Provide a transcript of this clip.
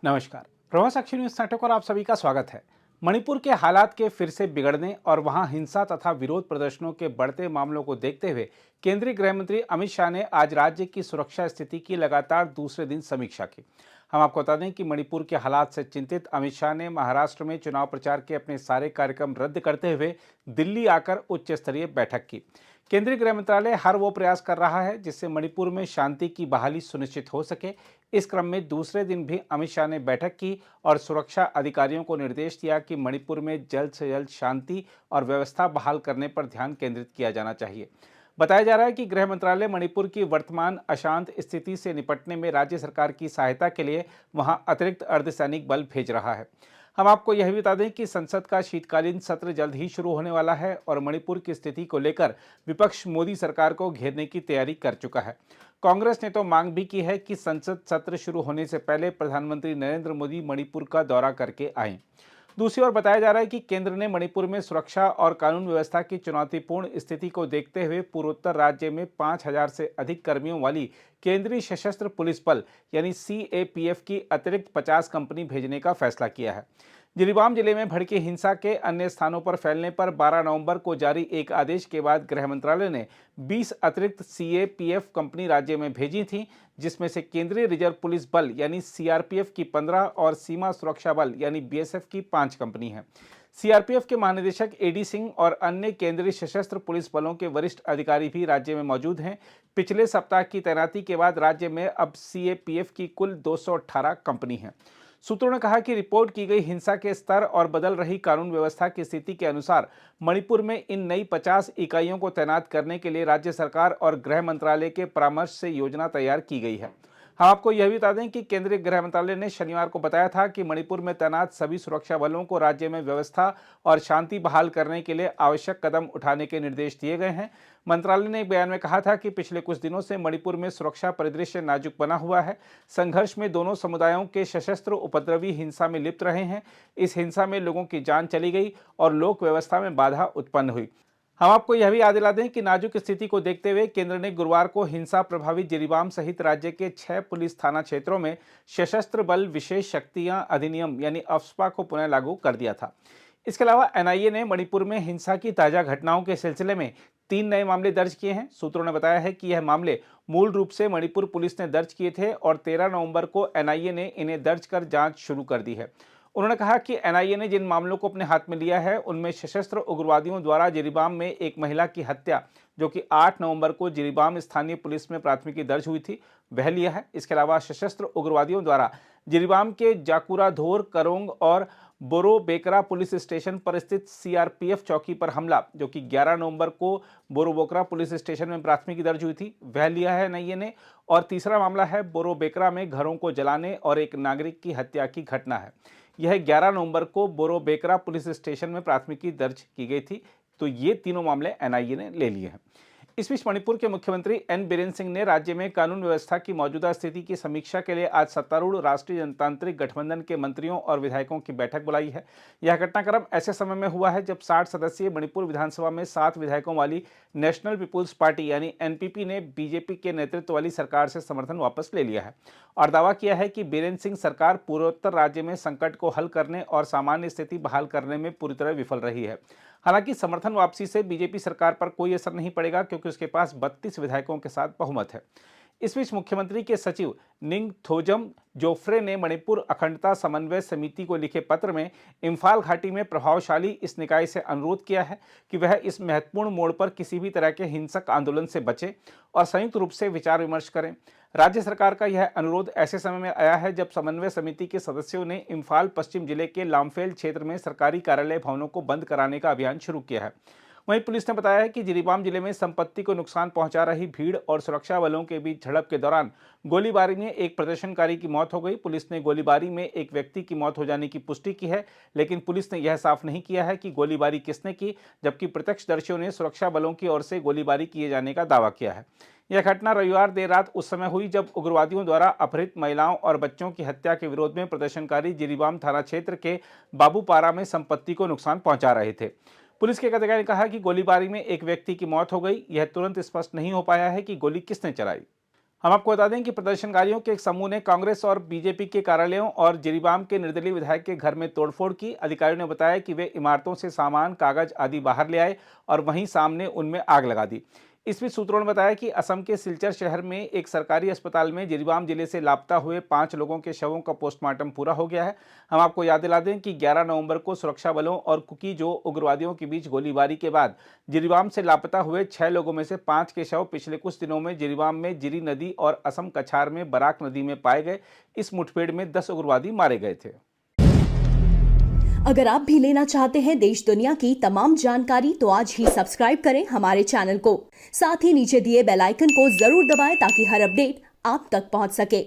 नमस्कार। प्रभा साक्षी न्यूज नाटक और आप सभी का स्वागत है। मणिपुर के हालात के फिर से बिगड़ने और वहां हिंसा तथा विरोध प्रदर्शनों के बढ़ते मामलों को देखते हुए केंद्रीय गृह मंत्री अमित शाह ने आज राज्य की सुरक्षा स्थिति की लगातार दूसरे दिन समीक्षा की। हम आपको बता दें कि मणिपुर के हालात से चिंतित अमित शाह ने महाराष्ट्र में चुनाव प्रचार के अपने सारे कार्यक्रम रद्द करते हुए दिल्ली आकर उच्च स्तरीय बैठक की। केंद्रीय गृह मंत्रालय हर वो प्रयास कर रहा है जिससे मणिपुर में शांति की बहाली सुनिश्चित हो सके। इस क्रम में दूसरे दिन भी अमित शाह ने बैठक की और सुरक्षा अधिकारियों को निर्देश दिया कि मणिपुर में जल्द से जल्द शांति और व्यवस्था बहाल करने पर ध्यान केंद्रित किया जाना चाहिए। बताया जा रहा है कि गृह मंत्रालय मणिपुर की वर्तमान अशांत स्थिति से निपटने में राज्य सरकार की सहायता के लिए वहां अतिरिक्त अर्धसैनिक बल भेज रहा है। हम आपको यह भी बता दें कि संसद का शीतकालीन सत्र जल्द ही शुरू होने वाला है और मणिपुर की स्थिति को लेकर विपक्ष मोदी सरकार को घेरने की तैयारी कर चुका है। कांग्रेस ने तो मांग भी की है कि संसद सत्र शुरू होने से पहले प्रधानमंत्री नरेंद्र मोदी मणिपुर का दौरा करके आएं। दूसरी ओर बताया जा रहा है कि केंद्र ने मणिपुर में सुरक्षा और कानून व्यवस्था की चुनौतीपूर्ण स्थिति को देखते हुए पूर्वोत्तर राज्य में 5,000 से अधिक कर्मियों वाली केंद्रीय सशस्त्र पुलिस बल यानी सीएपीएफ की अतिरिक्त 50 कंपनी भेजने का फैसला किया है। जिरीबाम जिले में भड़की हिंसा के अन्य स्थानों पर फैलने पर 12 नवंबर को जारी एक आदेश के बाद गृह मंत्रालय ने 20 अतिरिक्त सीएपीएफ कंपनी राज्य में भेजी थी, जिसमें से केंद्रीय रिजर्व पुलिस बल यानी सीआरपीएफ की 15 और सीमा सुरक्षा बल यानी बीएसएफ की 5 कंपनी है। सीआरपीएफ के महानिदेशक एडी सिंह और अन्य केंद्रीय सशस्त्र पुलिस बलों के वरिष्ठ अधिकारी भी राज्य में मौजूद हैं। पिछले सप्ताह की तैनाती के बाद राज्य में अब सीएपीएफ की कुल 218 कंपनी है। सूत्रों ने कहा कि रिपोर्ट की गई हिंसा के स्तर और बदल रही कानून व्यवस्था की स्थिति के अनुसार मणिपुर में इन नई 50 इकाइयों को तैनात करने के लिए राज्य सरकार और गृह मंत्रालय के परामर्श से योजना तैयार की गई है। हम आपको यह भी बता दें कि केंद्रीय गृह मंत्रालय ने शनिवार को बताया था कि मणिपुर में तैनात सभी सुरक्षा बलों को राज्य में व्यवस्था और शांति बहाल करने के लिए आवश्यक कदम उठाने के निर्देश दिए गए हैं। मंत्रालय ने एक बयान में कहा था कि पिछले कुछ दिनों से मणिपुर में सुरक्षा परिदृश्य नाजुक बना हुआ है। संघर्ष में दोनों समुदायों के सशस्त्र उपद्रवी हिंसा में लिप्त रहे हैं। इस हिंसा में लोगों की जान चली गई और लोक व्यवस्था में बाधा उत्पन्न हुई। हम आपको यह भी याद दिला दें कि नाजुक स्थिति को देखते हुए केंद्र ने गुरुवार को हिंसा प्रभावित जिरीबाम सहित राज्य के 6 पुलिस थाना क्षेत्रों में सशस्त्र बल विशेष शक्तियां अधिनियम यानी अफ्स्पा को पुनः लागू कर दिया था। इसके अलावा एनआईए ने मणिपुर में हिंसा की ताजा घटनाओं के सिलसिले में 3 नए मामले दर्ज किए हैं। सूत्रों ने बताया है कि यह मामले मूल रूप से मणिपुर पुलिस ने दर्ज किए थे और 13 नवंबर को एनआईए ने इन्हें दर्ज कर जांच शुरू कर दी है। उन्होंने कहा कि एनआईए ने जिन मामलों को अपने हाथ में लिया है उनमें सशस्त्र उग्रवादियों द्वारा जिरीबाम में एक महिला की हत्या, जो कि 8 नवंबर को जिरीबाम स्थानीय पुलिस में प्राथमिकी दर्ज हुई थी, वह लिया है। इसके अलावा सशस्त्र उग्रवादियों द्वारा जिरीबाम के जाकुरा धोर करोंग और बोरो बेकरा पुलिस स्टेशन पर स्थित सीआरपीएफ चौकी पर हमला, जो कि 11 नवंबर को बोरो बोकरा पुलिस स्टेशन में प्राथमिकी दर्ज हुई थी, वह लिया है एनआईए ने। और तीसरा मामला है बोरो बेकरा में घरों को जलाने और एक नागरिक की हत्या की घटना है। यह 11 नवंबर को बोरो बेकरा पुलिस स्टेशन में प्राथमिकी दर्ज की गई थी। तो ये तीनों मामले एनआईए ने ले लिए हैं। इस बीच मणिपुर के मुख्यमंत्री एन बीरेन सिंह ने राज्य में कानून व्यवस्था की मौजूदा स्थिति की समीक्षा के लिए आज सत्तारूढ़ राष्ट्रीय जनतांत्रिक गठबंधन के मंत्रियों और विधायकों की बैठक बुलाई है। यह घटनाक्रम ऐसे समय में हुआ है जब 60 सदस्यीय मणिपुर विधानसभा में 7 विधायकों वाली नेशनल पीपुल्स पार्टी यानी एनपीपी ने बीजेपी के नेतृत्व वाली सरकार से समर्थन वापस ले लिया है और दावा किया है कि बीरेन सिंह सरकार पूर्वोत्तर राज्य में संकट को हल करने और सामान्य स्थिति बहाल करने में पूरी तरह विफल रही है। हालांकि समर्थन वापसी से बीजेपी सरकार पर कोई असर नहीं पड़ेगा क्योंकि उसके पास 32 विधायकों के साथ बहुमत है। इस बीच मुख्यमंत्री के सचिव निंग थोजम जोफ्रे ने मणिपुर अखंडता समन्वय समिति को लिखे पत्र में इम्फाल घाटी में प्रभावशाली इस निकाय से अनुरोध किया है कि वह इस महत्वपूर्ण मोड़ पर किसी भी तरह के हिंसक आंदोलन से बचे और संयुक्त रूप से विचार विमर्श करें। राज्य सरकार का यह अनुरोध ऐसे समय में आया है जब समन्वय समिति के सदस्यों ने इम्फाल पश्चिम जिले के लामफेल क्षेत्र में सरकारी कार्यालय भवनों को बंद कराने का अभियान शुरू किया है। वहीं पुलिस ने बताया है कि जिरीबाम जिले में संपत्ति को नुकसान पहुंचा रही भीड़ और सुरक्षा बलों के बीच झड़प के दौरान गोलीबारी में एक प्रदर्शनकारी की मौत हो गई। पुलिस ने गोलीबारी में एक व्यक्ति की मौत हो जाने की पुष्टि की है, लेकिन पुलिस ने यह साफ नहीं किया है कि गोलीबारी किसने की, जबकि प्रत्यक्षदर्शियों ने सुरक्षा बलों की ओर से गोलीबारी किए जाने का दावा किया है। यह घटना रविवार देर रात उस समय हुई जब उग्रवादियों द्वारा अपहृत महिलाओं और बच्चों की हत्या के विरोध में प्रदर्शनकारी जिरीबाम थाना क्षेत्र के बाबूपारा में संपत्ति को नुकसान पहुंचा रहे थे। पुलिस के एक अधिकारी ने कहा कि गोलीबारी में एक व्यक्ति की मौत हो गई। यह तुरंत स्पष्ट नहीं हो पाया है कि गोली किसने चलाई। हम आपको बता दें कि प्रदर्शनकारियों के एक समूह ने कांग्रेस और बीजेपी के कार्यालयों और जिरीबाम के निर्दलीय विधायक के घर में तोड़फोड़ की। अधिकारियों ने बताया कि वे इमारतों से सामान, कागज आदि बाहर ले आए और वहीं सामने उनमें आग लगा दी। इस बीच सूत्रों ने बताया कि असम के सिलचर शहर में एक सरकारी अस्पताल में जिरीबाम जिले से लापता हुए 5 लोगों के शवों का पोस्टमार्टम पूरा हो गया है। हम आपको याद दिला दें कि 11 नवंबर को सुरक्षा बलों और कुकीजो उग्रवादियों के बीच गोलीबारी के बाद जिरीबाम से लापता हुए 6 लोगों में से 5 के शव पिछले कुछ दिनों में जिरीबाम में जिरी नदी और असम कछार में बराक नदी में पाए गए। इस मुठभेड़ में 10 उग्रवादी मारे गए थे। अगर आप भी लेना चाहते हैं देश दुनिया की तमाम जानकारी तो आज ही सब्सक्राइब करें हमारे चैनल को। साथ ही नीचे दिए बेल आइकन को जरूर दबाएं ताकि हर अपडेट आप तक पहुंच सके।